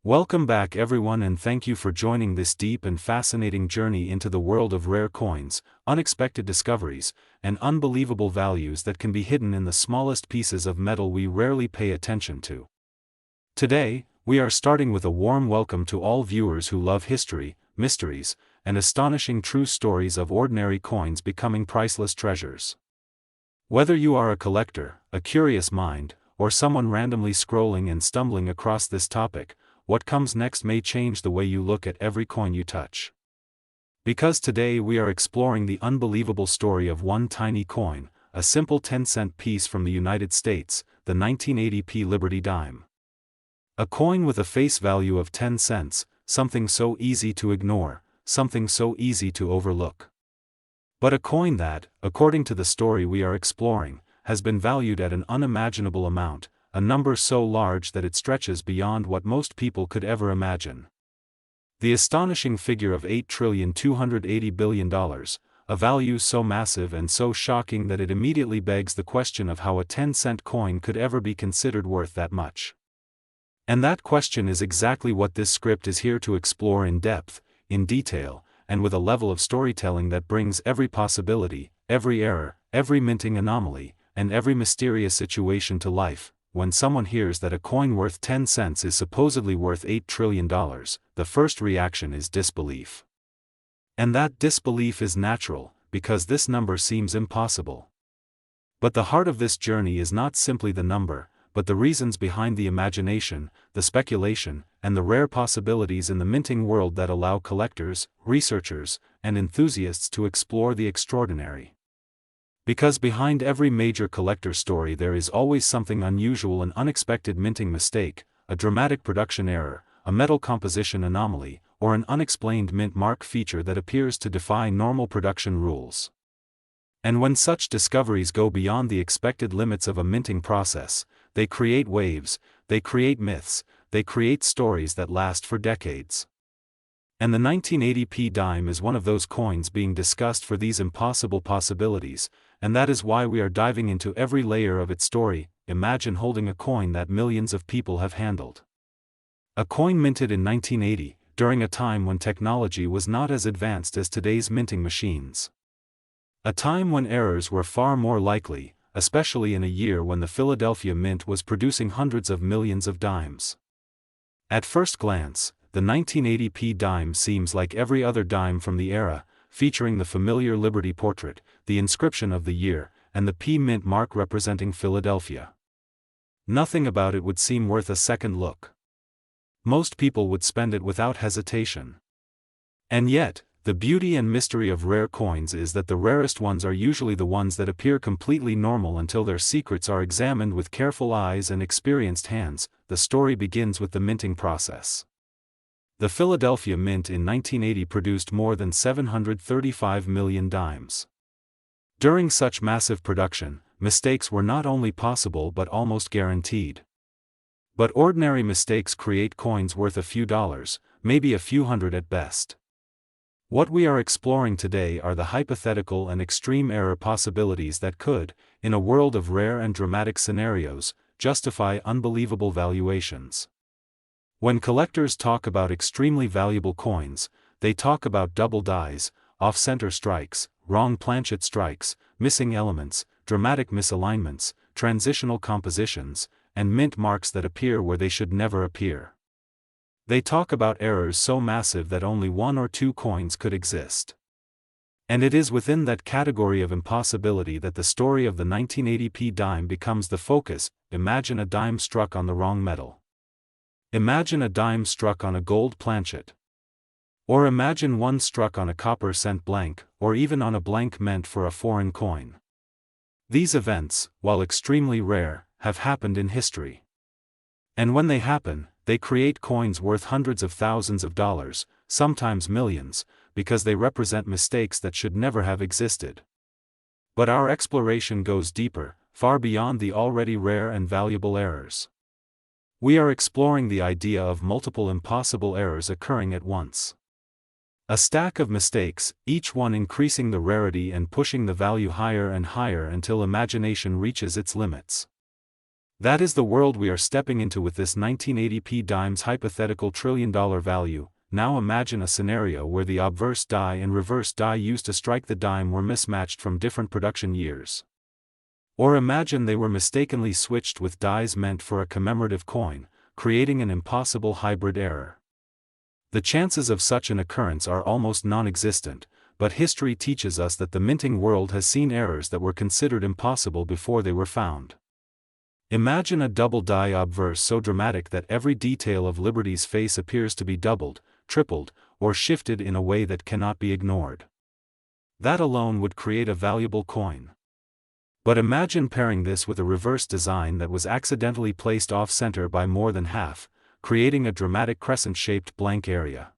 Welcome back everyone, and thank you for joining this deep and fascinating journey into the world of rare coins, unexpected discoveries, and unbelievable values that can be hidden in the smallest pieces of metal we rarely pay attention to. Today, we are starting with a warm welcome to all viewers who love history, mysteries, and astonishing true stories of ordinary coins becoming priceless treasures. Whether you are a collector, a curious mind, or someone randomly scrolling and stumbling across this topic, what comes next may change the way you look at every coin you touch. Because today we are exploring the unbelievable story of one tiny coin, a simple 10-cent piece from the United States, the 1980 P Liberty dime. A coin with a face value of 10 cents, something so easy to ignore, something so easy to overlook. But a coin that, according to the story we are exploring, has been valued at an unimaginable amount, a number so large that it stretches beyond what most people could ever imagine. The astonishing figure of $8,280,000,000, a value so massive and so shocking that it immediately begs the question of how a 10-cent coin could ever be considered worth that much. And that question is exactly what this script is here to explore in depth, in detail, and with a level of storytelling that brings every possibility, every error, every minting anomaly, and every mysterious situation to life. When someone hears that a coin worth 10 cents is supposedly worth $8 trillion, the first reaction is disbelief. And that disbelief is natural, because this number seems impossible. But the heart of this journey is not simply the number, but the reasons behind the imagination, the speculation, and the rare possibilities in the minting world that allow collectors, researchers, and enthusiasts to explore the extraordinary. Because behind every major collector story there is always something unusual, an unexpected minting mistake, a dramatic production error, a metal composition anomaly, or an unexplained mint mark feature that appears to defy normal production rules. And when such discoveries go beyond the expected limits of a minting process, they create waves, they create myths, they create stories that last for decades. And the 1980 P dime is one of those coins being discussed for these impossible possibilities, and that is why we are diving into every layer of its story. Imagine holding a coin that millions of people have handled. A coin minted in 1980, during a time when technology was not as advanced as today's minting machines. A time when errors were far more likely, especially in a year when the Philadelphia Mint was producing hundreds of millions of dimes. At first glance, the 1980 P dime seems like every other dime from the era, featuring the familiar Liberty portrait, the inscription of the year, and the P mint mark representing Philadelphia. Nothing about it would seem worth a second look. Most people would spend it without hesitation. And yet, the beauty and mystery of rare coins is that the rarest ones are usually the ones that appear completely normal until their secrets are examined with careful eyes and experienced hands. The story begins with the minting process. The Philadelphia Mint in 1980 produced more than 735 million dimes. During such massive production, mistakes were not only possible but almost guaranteed. But ordinary mistakes create coins worth a few dollars, maybe a few hundred at best. What we are exploring today are the hypothetical and extreme error possibilities that could, in a world of rare and dramatic scenarios, justify unbelievable valuations. When collectors talk about extremely valuable coins, they talk about double dies, off-center strikes, wrong planchet strikes, missing elements, dramatic misalignments, transitional compositions, and mint marks that appear where they should never appear. They talk about errors so massive that only one or two coins could exist. And it is within that category of impossibility that the story of the 1980 P dime becomes the focus. Imagine a dime struck on the wrong metal. Imagine a dime struck on a gold planchet. Or imagine one struck on a copper cent blank, or even on a blank meant for a foreign coin. These events, while extremely rare, have happened in history. And when they happen, they create coins worth hundreds of thousands of dollars, sometimes millions, because they represent mistakes that should never have existed. But our exploration goes deeper, far beyond the already rare and valuable errors. We are exploring the idea of multiple impossible errors occurring at once. A stack of mistakes, each one increasing the rarity and pushing the value higher and higher until imagination reaches its limits. That is the world we are stepping into with this 1980p dime's hypothetical trillion-dollar value. Now imagine a scenario where the obverse die and reverse die used to strike the dime were mismatched from different production years. Or imagine they were mistakenly switched with dies meant for a commemorative coin, creating an impossible hybrid error. The chances of such an occurrence are almost non-existent, but history teaches us that the minting world has seen errors that were considered impossible before they were found. Imagine a double die obverse so dramatic that every detail of Liberty's face appears to be doubled, tripled, or shifted in a way that cannot be ignored. That alone would create a valuable coin. But imagine pairing this with a reverse design that was accidentally placed off-center by more than half, creating a dramatic crescent-shaped blank area.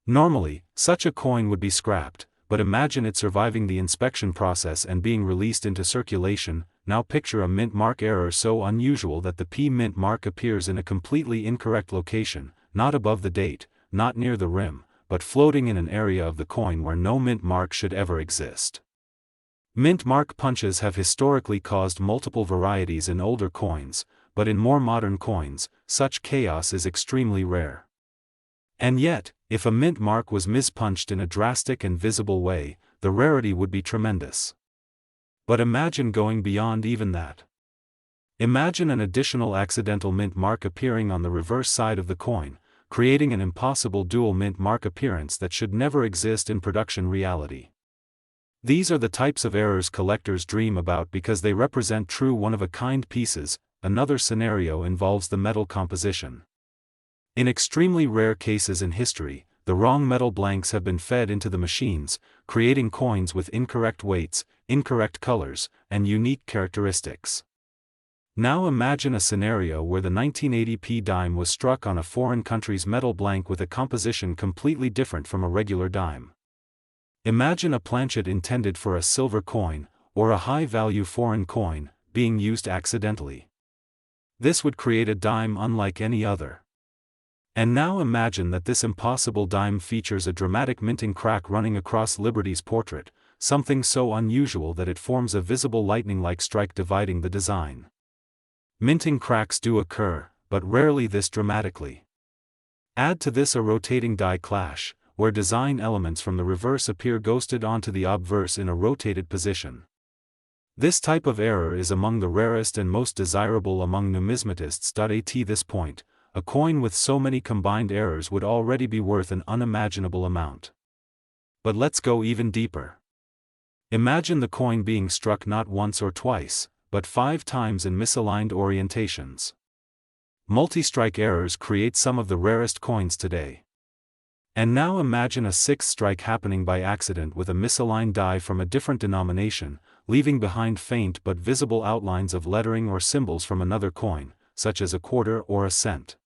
Normally, such a coin would be scrapped, but imagine it surviving the inspection process and being released into circulation. Now picture a mint mark error so unusual that the P mint mark appears in a completely incorrect location, not above the date, not near the rim, but floating in an area of the coin where no mint mark should ever exist. Mint mark punches have historically caused multiple varieties in older coins, but in more modern coins, such chaos is extremely rare. And yet, if a mint mark was mispunched in a drastic and visible way, the rarity would be tremendous. But imagine going beyond even that. Imagine an additional accidental mint mark appearing on the reverse side of the coin, creating an impossible dual mint mark appearance that should never exist in production reality. These are the types of errors collectors dream about because they represent true one-of-a-kind pieces. Another scenario involves the metal composition. In extremely rare cases in history, the wrong metal blanks have been fed into the machines, creating coins with incorrect weights, incorrect colors, and unique characteristics. Now imagine a scenario where the 1980p dime was struck on a foreign country's metal blank with a composition completely different from a regular dime. Imagine a planchet intended for a silver coin, or a high-value foreign coin, being used accidentally. This would create a dime unlike any other. And now imagine that this impossible dime features a dramatic minting crack running across Liberty's portrait, something so unusual that it forms a visible lightning-like strike dividing the design. Minting cracks do occur, but rarely this dramatically. Add to this a rotating die clash, where design elements from the reverse appear ghosted onto the obverse in a rotated position. This type of error is among the rarest and most desirable among numismatists. At this point, a coin with so many combined errors would already be worth an unimaginable amount. But let's go even deeper. Imagine the coin being struck not once or twice, but 5 times in misaligned orientations. Multi-strike errors create some of the rarest coins today. And now imagine a 6th strike happening by accident with a misaligned die from a different denomination, leaving behind faint but visible outlines of lettering or symbols from another coin, such as a quarter or a cent.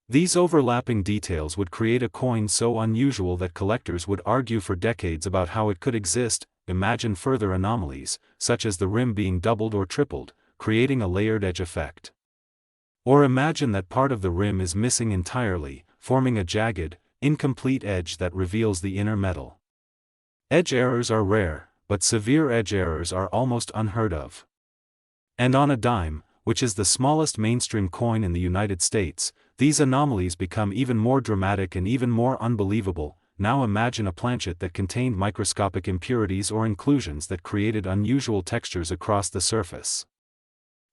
These overlapping details would create a coin so unusual that collectors would argue for decades about how it could exist. Imagine further anomalies, such as the rim being doubled or tripled, creating a layered edge effect. Or imagine that part of the rim is missing entirely, forming a jagged, incomplete edge that reveals the inner metal. Edge errors are rare, but severe edge errors are almost unheard of. And on a dime, which is the smallest mainstream coin in the United States, these anomalies become even more dramatic and even more unbelievable. Now imagine a planchet that contained microscopic impurities or inclusions that created unusual textures across the surface.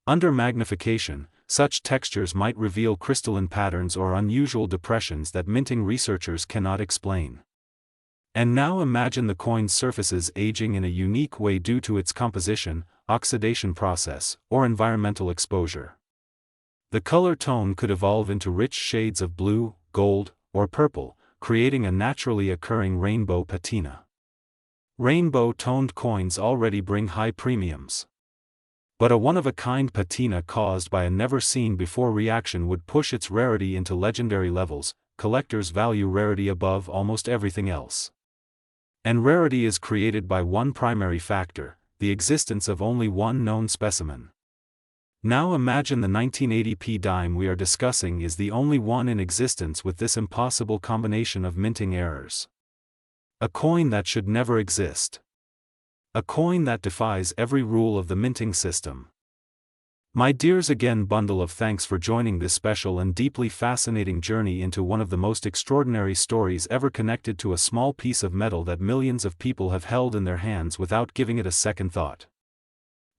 Under magnification, such textures might reveal crystalline patterns or unusual depressions that minting researchers cannot explain. And now imagine the coin's surfaces aging in a unique way due to its composition, oxidation process, or environmental exposure. The color tone could evolve into rich shades of blue, gold, or purple, creating a naturally occurring rainbow patina. Rainbow-toned coins already bring high premiums. But a one-of-a-kind patina caused by a never-seen-before reaction would push its rarity into legendary levels. Collectors value rarity above almost everything else. And rarity is created by one primary factor, the existence of only one known specimen. Now imagine the 1980p dime we are discussing is the only one in existence with this impossible combination of minting errors. A coin that should never exist. A coin that defies every rule of the minting system. My dears, again bundle of thanks for joining this special and deeply fascinating journey into one of the most extraordinary stories ever connected to a small piece of metal that millions of people have held in their hands without giving it a second thought.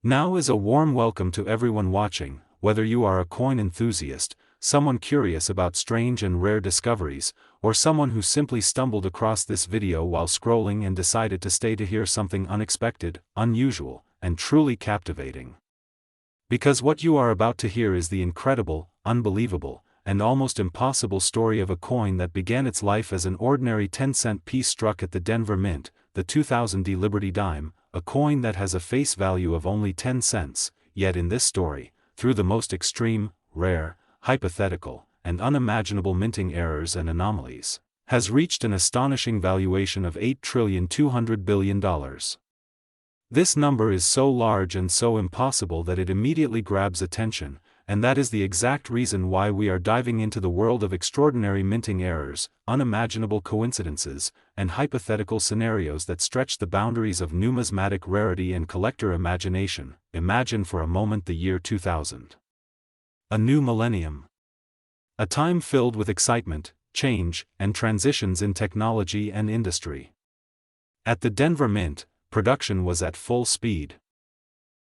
Now is a warm welcome to everyone watching, whether you are a coin enthusiast, someone curious about strange and rare discoveries, or someone who simply stumbled across this video while scrolling and decided to stay to hear something unexpected, unusual, and truly captivating. Because what you are about to hear is the incredible, unbelievable, and almost impossible story of a coin that began its life as an ordinary 10-cent piece struck at the Denver Mint, the 2000 Liberty Dime, a coin that has a face value of only 10 cents, yet in this story, through the most extreme, rare, hypothetical, and unimaginable minting errors and anomalies, has reached an astonishing valuation of $8.2 trillion. This number is so large and so impossible that it immediately grabs attention, and that is the exact reason why we are diving into the world of extraordinary minting errors, unimaginable coincidences, and hypothetical scenarios that stretch the boundaries of numismatic rarity and collector imagination. Imagine for a moment the year 2000. A new millennium. A time filled with excitement, change, and transitions in technology and industry. At the Denver Mint, production was at full speed.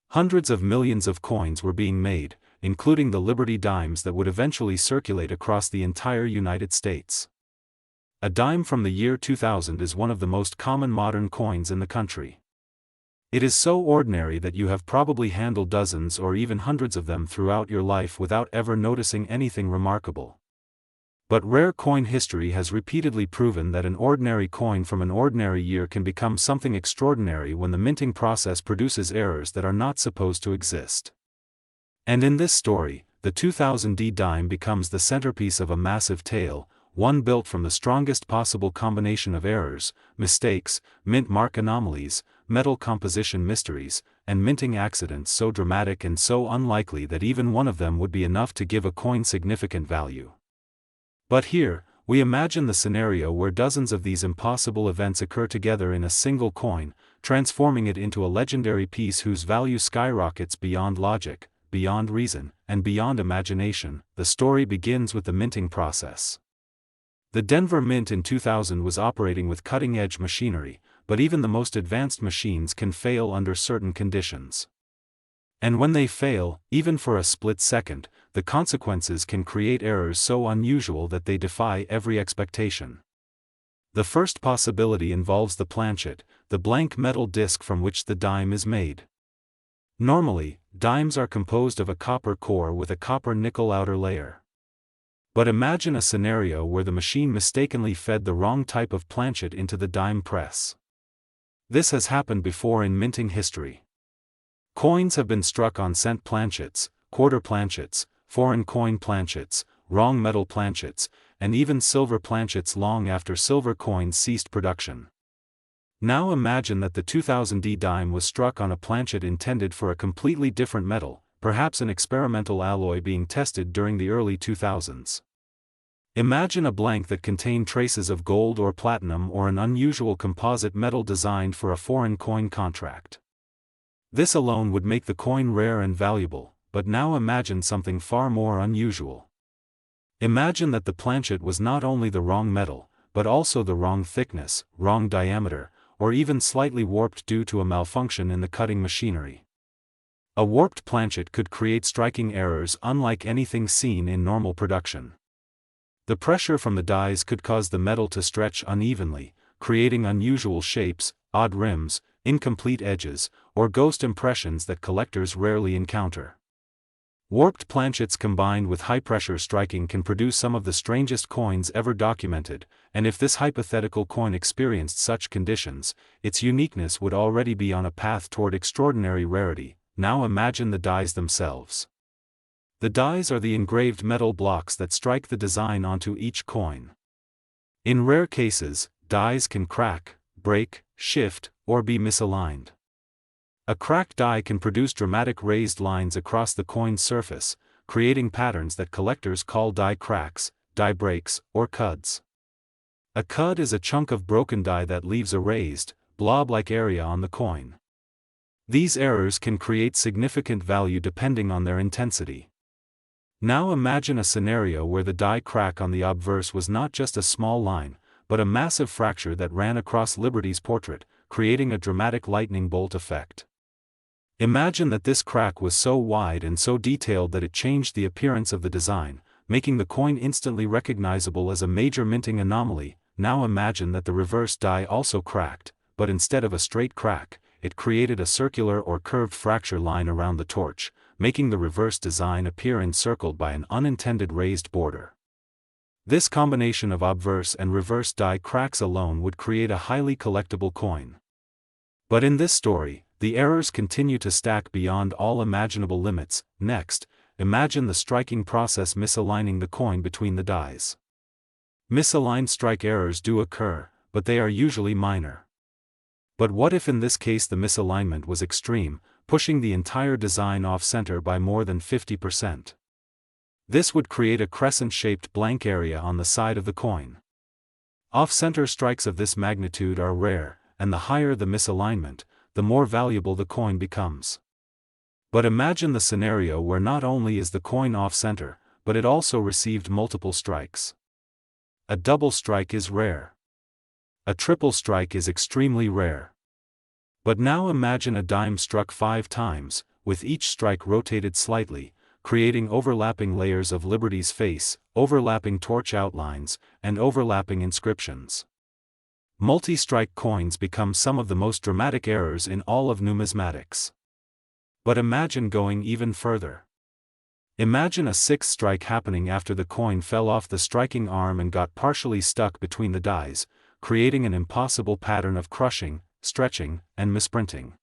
Hundreds of millions of coins were being made, including the Liberty Dimes that would eventually circulate across the entire United States. A dime from the year 2000 is one of the most common modern coins in the country. It is so ordinary that you have probably handled dozens or even hundreds of them throughout your life without ever noticing anything remarkable. But rare coin history has repeatedly proven that an ordinary coin from an ordinary year can become something extraordinary when the minting process produces errors that are not supposed to exist. And in this story, the 2000 dime becomes the centerpiece of a massive tale, one built from the strongest possible combination of errors, mistakes, mint mark anomalies, metal composition mysteries, and minting accidents so dramatic and so unlikely that even one of them would be enough to give a coin significant value. But here, we imagine the scenario where dozens of these impossible events occur together in a single coin, transforming it into a legendary piece whose value skyrockets beyond logic, beyond reason, and beyond imagination. The story begins with the minting process. The Denver Mint in 2000 was operating with cutting-edge machinery, but even the most advanced machines can fail under certain conditions. And when they fail, even for a split second, the consequences can create errors so unusual that they defy every expectation. The first possibility involves the planchet, the blank metal disc from which the dime is made. Normally, dimes are composed of a copper core with a copper-nickel outer layer. But imagine a scenario where the machine mistakenly fed the wrong type of planchet into the dime press. This has happened before in minting history. Coins have been struck on cent planchets, quarter planchets, foreign coin planchets, wrong metal planchets, and even silver planchets long after silver coins ceased production. Now imagine that the 2000 dime was struck on a planchet intended for a completely different metal, perhaps an experimental alloy being tested during the early 2000s. Imagine a blank that contained traces of gold or platinum or an unusual composite metal designed for a foreign coin contract. This alone would make the coin rare and valuable, but now imagine something far more unusual. Imagine that the planchet was not only the wrong metal, but also the wrong thickness, wrong diameter, or even slightly warped due to a malfunction in the cutting machinery. A warped planchet could create striking errors unlike anything seen in normal production. The pressure from the dies could cause the metal to stretch unevenly, creating unusual shapes, odd rims, incomplete edges, or ghost impressions that collectors rarely encounter. Warped planchets combined with high-pressure striking can produce some of the strangest coins ever documented, and if this hypothetical coin experienced such conditions, its uniqueness would already be on a path toward extraordinary rarity. Now imagine the dies themselves. The dies are the engraved metal blocks that strike the design onto each coin. In rare cases, dies can crack, break, shift, or be misaligned. A cracked die can produce dramatic raised lines across the coin's surface, creating patterns that collectors call die cracks, die breaks, or cuds. A cud is a chunk of broken die that leaves a raised, blob-like area on the coin. These errors can create significant value depending on their intensity. Now imagine a scenario where the die crack on the obverse was not just a small line, but a massive fracture that ran across Liberty's portrait, creating a dramatic lightning bolt effect. Imagine that this crack was so wide and so detailed that it changed the appearance of the design, making the coin instantly recognizable as a major minting anomaly. Now imagine that the reverse die also cracked, but instead of a straight crack, it created a circular or curved fracture line around the torch, making the reverse design appear encircled by an unintended raised border. This combination of obverse and reverse die cracks alone would create a highly collectible coin. But in this story, the errors continue to stack beyond all imaginable limits. Next, imagine the striking process misaligning the coin between the dies. Misaligned strike errors do occur, but they are usually minor. But what if in this case the misalignment was extreme, pushing the entire design off-center by more than 50%? This would create a crescent-shaped blank area on the side of the coin. Off-center strikes of this magnitude are rare, and the higher the misalignment, the more valuable the coin becomes. But imagine the scenario where not only is the coin off-center, but it also received multiple strikes. A double strike is rare. A triple strike is extremely rare. But now imagine a dime struck 5 times, with each strike rotated slightly, creating overlapping layers of Liberty's face, overlapping torch outlines, and overlapping inscriptions. Multi-strike coins become some of the most dramatic errors in all of numismatics. But imagine going even further. Imagine a 6th strike happening after the coin fell off the striking arm and got partially stuck between the dies, creating an impossible pattern of crushing, stretching, and misprinting.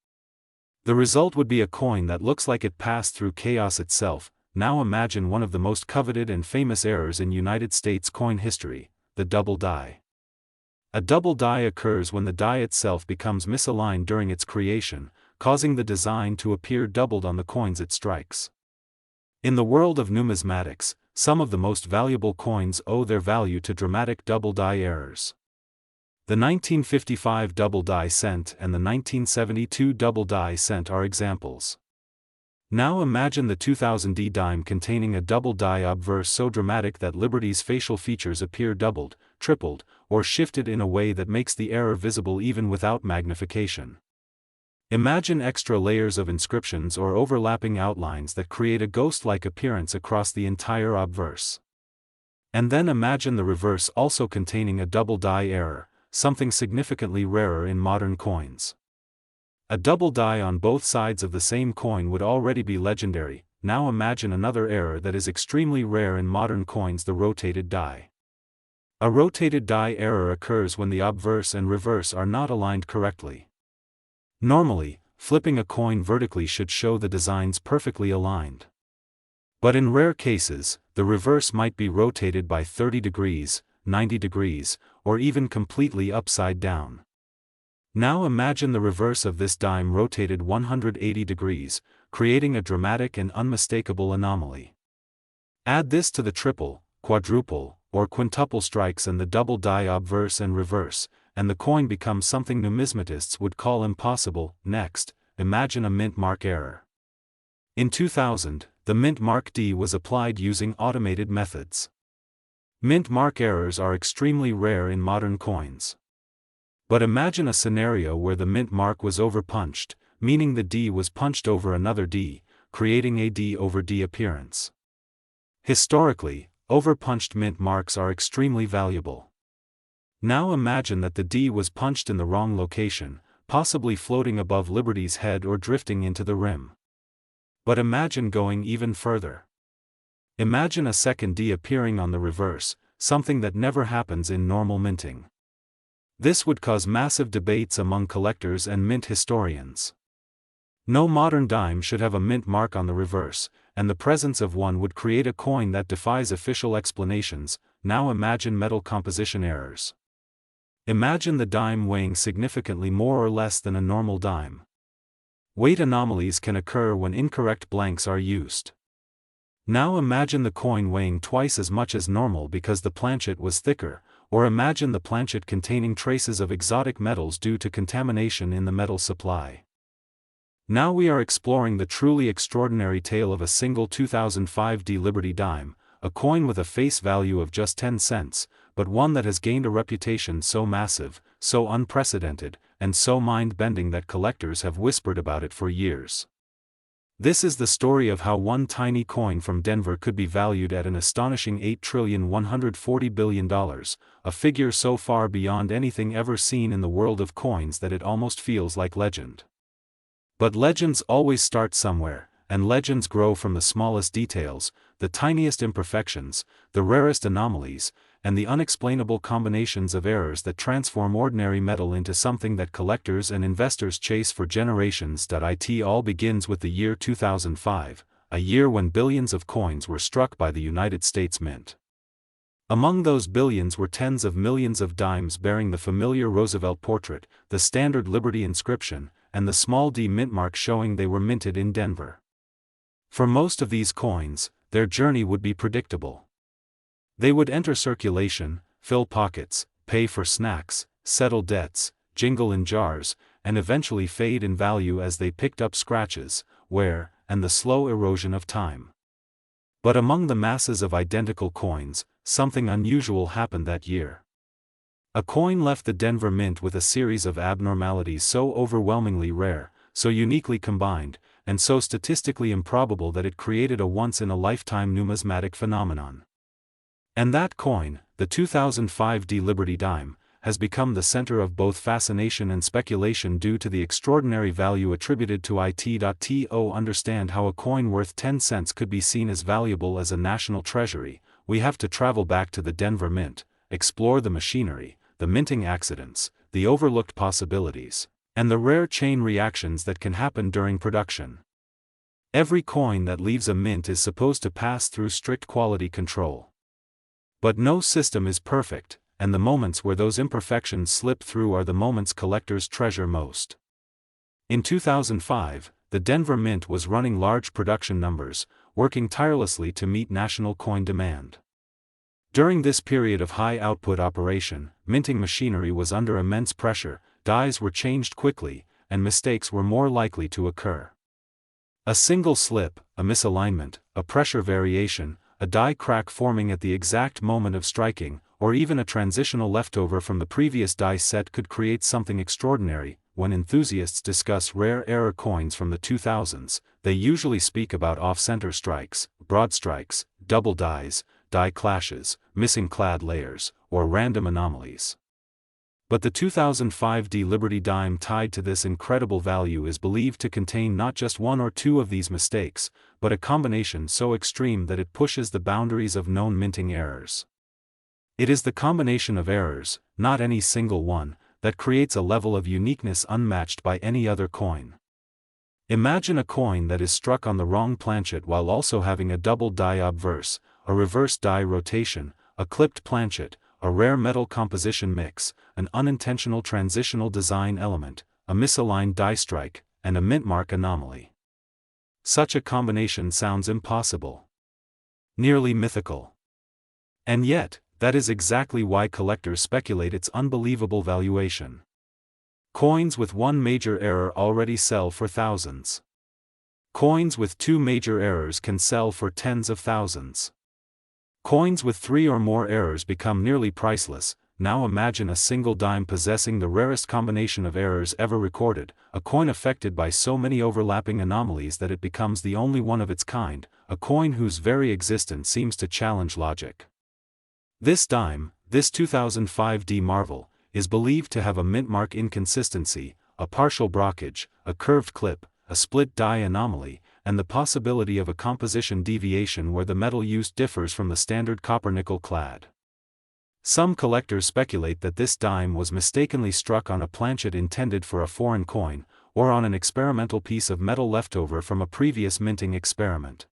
The result would be a coin that looks like it passed through chaos itself. Now imagine one of the most coveted and famous errors in United States coin history, the double die. A double die occurs when the die itself becomes misaligned during its creation, causing the design to appear doubled on the coins it strikes. In the world of numismatics, some of the most valuable coins owe their value to dramatic double die errors. The 1955 double die cent and the 1972 double die cent are examples. Now imagine the 2000D dime containing a double die obverse so dramatic that Liberty's facial features appear doubled, tripled, or shifted in a way that makes the error visible even without magnification. Imagine extra layers of inscriptions or overlapping outlines that create a ghost-like appearance across the entire obverse. And then imagine the reverse also containing a double die error, something significantly rarer in modern coins. A double die on both sides of the same coin would already be legendary. Now imagine another error that is extremely rare in modern coins: the rotated die. A rotated die error occurs when the obverse and reverse are not aligned correctly. Normally, flipping a coin vertically should show the designs perfectly aligned. But in rare cases, the reverse might be rotated by 30 degrees, 90 degrees, or even completely upside down. Now imagine the reverse of this dime rotated 180 degrees, creating a dramatic and unmistakable anomaly. Add this to the triple, quadruple, or quintuple strikes and the double die obverse and reverse, and the coin becomes something numismatists would call impossible. Next, imagine a mint mark error. In 2000, the mint mark D was applied using automated methods. Mint mark errors are extremely rare in modern coins. But imagine a scenario where the mint mark was overpunched, meaning the D was punched over another D, creating a D over D appearance. Historically, overpunched mint marks are extremely valuable. Now imagine that the D was punched in the wrong location, possibly floating above Liberty's head or drifting into the rim. But imagine going even further. Imagine a second D appearing on the reverse, something that never happens in normal minting. This would cause massive debates among collectors and mint historians. No modern dime should have a mint mark on the reverse, and the presence of one would create a coin that defies official explanations. Now imagine metal composition errors. Imagine the dime weighing significantly more or less than a normal dime. Weight anomalies can occur when incorrect blanks are used. Now imagine the coin weighing twice as much as normal because the planchet was thicker, or imagine the planchet containing traces of exotic metals due to contamination in the metal supply. Now we are exploring the truly extraordinary tale of a single 2005 Liberty dime, a coin with a face value of just 10 cents, but one that has gained a reputation so massive, so unprecedented, and so mind-bending that collectors have whispered about it for years. This is the story of how one tiny coin from Denver could be valued at an astonishing $8,140 billion, a figure so far beyond anything ever seen in the world of coins that it almost feels like legend. But legends always start somewhere, and legends grow from the smallest details, the tiniest imperfections, the rarest anomalies, and the unexplainable combinations of errors that transform ordinary metal into something that collectors and investors chase for generations. It all begins with the year 2005, a year when billions of coins were struck by the United States Mint. Among those billions were tens of millions of dimes bearing the familiar Roosevelt portrait, the standard Liberty inscription, and the small d mint mark showing they were minted in Denver. For most of these coins, their journey would be predictable. They would enter circulation, fill pockets, pay for snacks, settle debts, jingle in jars, and eventually fade in value as they picked up scratches, wear, and the slow erosion of time. But among the masses of identical coins, something unusual happened that year. A coin left the Denver Mint with a series of abnormalities so overwhelmingly rare, so uniquely combined, and so statistically improbable that it created a once-in-a-lifetime numismatic phenomenon. And that coin, the 2005 Liberty dime, has become the center of both fascination and speculation due to the extraordinary value attributed to it. To understand how a coin worth 10 cents could be seen as valuable as a national treasury, we have to travel back to the Denver Mint, explore the machinery, the minting accidents, the overlooked possibilities, and the rare chain reactions that can happen during production. Every coin that leaves a mint is supposed to pass through strict quality control. But no system is perfect, and the moments where those imperfections slip through are the moments collectors treasure most. In 2005, the Denver Mint was running large production numbers, working tirelessly to meet national coin demand. During this period of high-output operation, minting machinery was under immense pressure, dies were changed quickly, and mistakes were more likely to occur. A single slip, a misalignment, a pressure variation, a die crack forming at the exact moment of striking, or even a transitional leftover from the previous die set could create something extraordinary. When enthusiasts discuss rare error coins from the 2000s, they usually speak about off-center strikes, broad strikes, double dies, die clashes, missing clad layers, or random anomalies. But the 2005 Liberty dime tied to this incredible value is believed to contain not just one or two of these mistakes, but a combination so extreme that it pushes the boundaries of known minting errors. It is the combination of errors, not any single one, that creates a level of uniqueness unmatched by any other coin. Imagine a coin that is struck on the wrong planchet while also having a double die obverse, a reverse die rotation, a clipped planchet, a rare metal composition mix, an unintentional transitional design element, a misaligned die strike, and a mint mark anomaly. Such a combination sounds impossible. Nearly mythical. And yet, that is exactly why collectors speculate its unbelievable valuation. Coins with one major error already sell for thousands. Coins with two major errors can sell for tens of thousands. Coins with three or more errors become nearly priceless. Now imagine a single dime possessing the rarest combination of errors ever recorded, a coin affected by so many overlapping anomalies that it becomes the only one of its kind, a coin whose very existence seems to challenge logic. This dime, this 2005 marvel, is believed to have a mint mark inconsistency, a partial brockage, a curved clip, a split die anomaly, and the possibility of a composition deviation where the metal used differs from the standard copper-nickel clad. Some collectors speculate that this dime was mistakenly struck on a planchet intended for a foreign coin, or on an experimental piece of metal leftover from a previous minting experiment.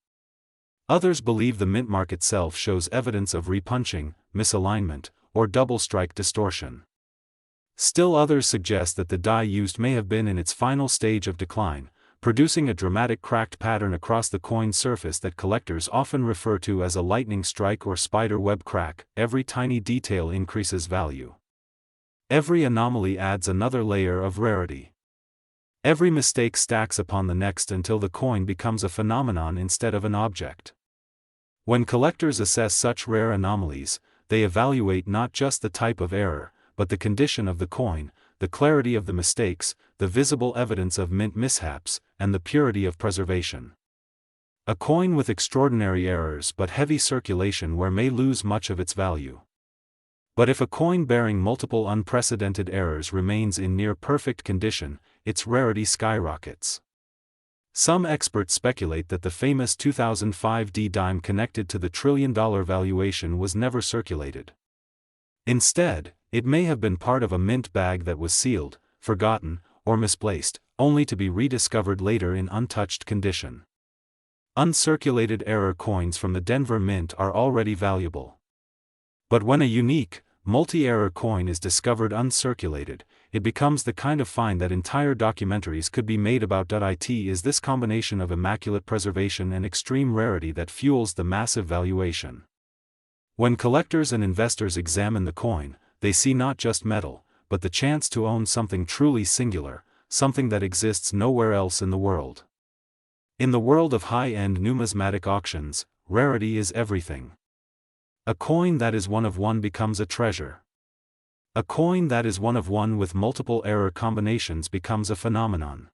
Others believe the mint mark itself shows evidence of repunching, misalignment, or double strike distortion. Still others suggest that the die used may have been in its final stage of decline, producing a dramatic cracked pattern across the coin surface that collectors often refer to as a lightning strike or spider web crack. Every tiny detail increases value. Every anomaly adds another layer of rarity. Every mistake stacks upon the next until the coin becomes a phenomenon instead of an object. When collectors assess such rare anomalies, they evaluate not just the type of error, but the condition of the coin, the clarity of the mistakes, the visible evidence of mint mishaps, and the purity of preservation. A coin with extraordinary errors but heavy circulation wear may lose much of its value. But if a coin bearing multiple unprecedented errors remains in near-perfect condition, its rarity skyrockets. Some experts speculate that the famous 2005 D dime connected to the trillion-dollar valuation was never circulated. Instead, it may have been part of a mint bag that was sealed, forgotten, or misplaced, only to be rediscovered later in untouched condition. Uncirculated error coins from the Denver Mint are already valuable. But when a unique, multi-error coin is discovered uncirculated, it becomes the kind of find that entire documentaries could be made about. It is this combination of immaculate preservation and extreme rarity that fuels the massive valuation. When collectors and investors examine the coin, they see not just metal, but the chance to own something truly singular, something that exists nowhere else in the world. In the world of high-end numismatic auctions, rarity is everything. A coin that is one of one becomes a treasure. A coin that is one of one with multiple error combinations becomes a phenomenon.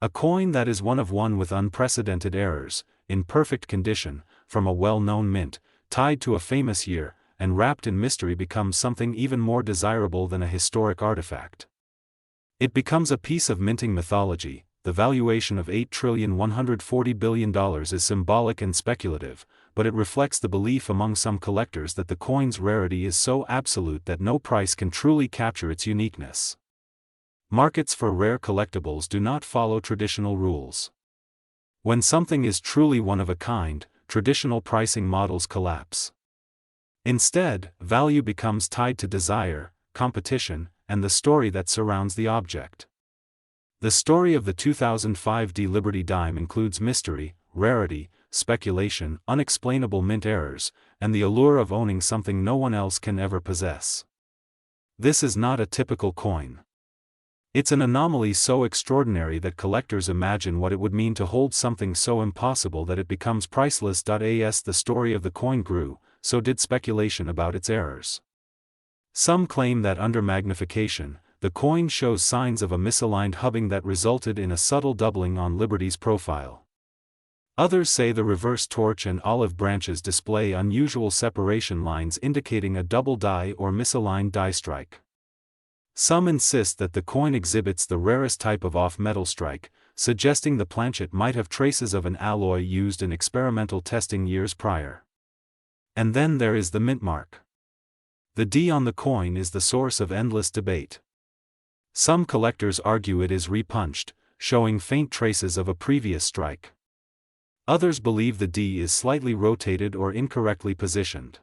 A coin that is one of one with unprecedented errors, in perfect condition, from a well-known mint, tied to a famous year, and wrapped in mystery becomes something even more desirable than a historic artifact. It becomes a piece of minting mythology. The valuation of $8.14 trillion is symbolic and speculative, but it reflects the belief among some collectors that the coin's rarity is so absolute that no price can truly capture its uniqueness. Markets for rare collectibles do not follow traditional rules. When something is truly one of a kind, traditional pricing models collapse. Instead, value becomes tied to desire, competition, and the story that surrounds the object. The story of the 2005 D Liberty dime includes mystery, rarity, speculation, unexplainable mint errors, and the allure of owning something no one else can ever possess. This is not a typical coin. It's an anomaly so extraordinary that collectors imagine what it would mean to hold something so impossible that it becomes priceless. As the story of the coin grew, so did speculation about its errors. Some claim that under magnification, the coin shows signs of a misaligned hubbing that resulted in a subtle doubling on Liberty's profile. Others say the reverse torch and olive branches display unusual separation lines indicating a double die or misaligned die strike. Some insist that the coin exhibits the rarest type of off-metal strike, suggesting the planchet might have traces of an alloy used in experimental testing years prior. And then there is the mint mark. The D on the coin is the source of endless debate. Some collectors argue it is repunched, showing faint traces of a previous strike. Others believe the D is slightly rotated or incorrectly positioned.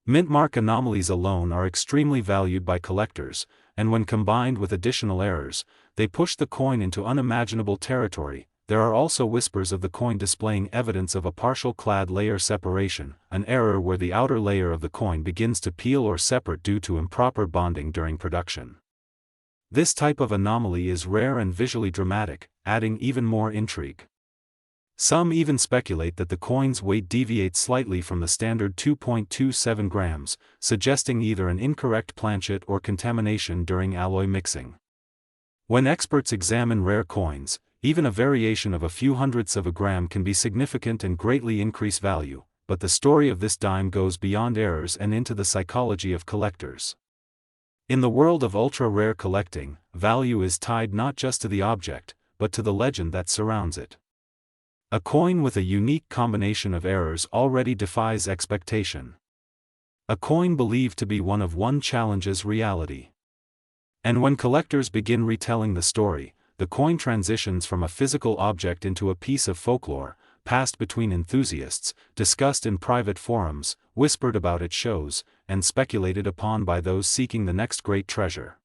Mint mark anomalies alone are extremely valued by collectors, and when combined with additional errors, they push the coin into unimaginable territory. There are also whispers of the coin displaying evidence of a partial clad layer separation, an error where the outer layer of the coin begins to peel or separate due to improper bonding during production. This type of anomaly is rare and visually dramatic, adding even more intrigue. Some even speculate that the coin's weight deviates slightly from the standard 2.27 grams, suggesting either an incorrect planchet or contamination during alloy mixing. When experts examine rare coins, even a variation of a few hundredths of a gram can be significant and greatly increase value, but the story of this dime goes beyond errors and into the psychology of collectors. In the world of ultra-rare collecting, value is tied not just to the object, but to the legend that surrounds it. A coin with a unique combination of errors already defies expectation. A coin believed to be one of one challenges reality. And when collectors begin retelling the story, the coin transitions from a physical object into a piece of folklore, passed between enthusiasts, discussed in private forums, whispered about at shows, and speculated upon by those seeking the next great treasure.